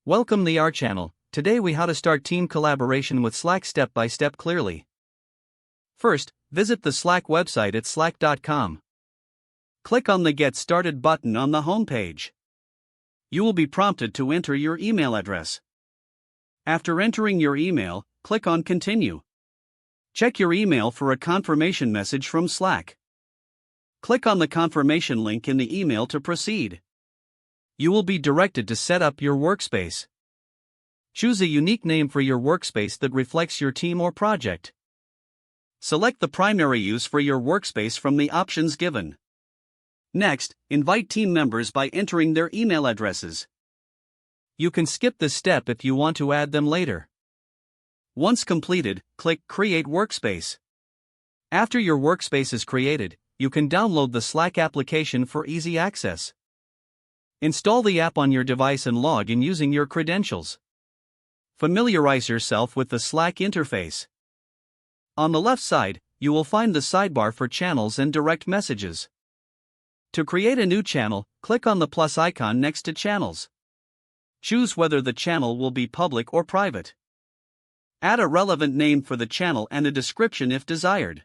Welcome to our channel. Today we how to start team collaboration with Slack step by step clearly. First, visit the Slack website at slack.com. Click on the Get Started button on the home page. You will be prompted to enter your email address. After entering your email, click on Continue. Check your email for a confirmation message from Slack. Click on the confirmation link in the email to proceed. You will be directed to set up your workspace. Choose a unique name for your workspace that reflects your team or project. Select the primary use for your workspace from the options given. Next, invite team members by entering their email addresses. You can skip this step if you want to add them later. Once completed, click Create Workspace. After your workspace is created, you can download the Slack application for easy access. Install the app on your device and log in using your credentials. Familiarize yourself with the Slack interface. On the left side, you will find the sidebar for channels and direct messages. To create a new channel, click on the plus icon next to Channels. Choose whether the channel will be public or private. Add a relevant name for the channel and a description if desired.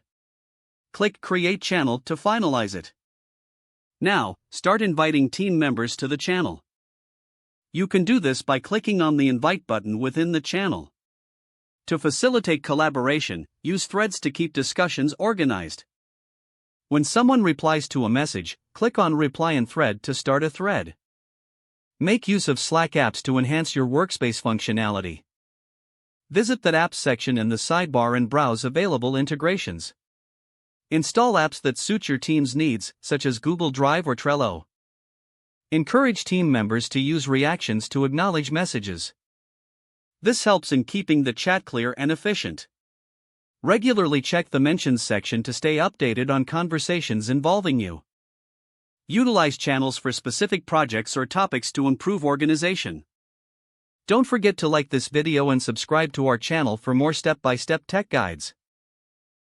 Click Create Channel to finalize it. Now, start inviting team members to the channel. You can do this by clicking on the Invite button within the channel. To facilitate collaboration, use threads to keep discussions organized. When someone replies to a message, click on Reply in Thread to start a thread. Make use of Slack apps to enhance your workspace functionality. Visit that apps section in the sidebar and browse available integrations. Install apps that suit your team's needs, such as Google Drive or Trello. Encourage team members to use reactions to acknowledge messages. This helps in keeping the chat clear and efficient. Regularly check the Mentions section to stay updated on conversations involving you. Utilize channels for specific projects or topics to improve organization. Don't forget to like this video and subscribe to our channel for more step-by-step tech guides.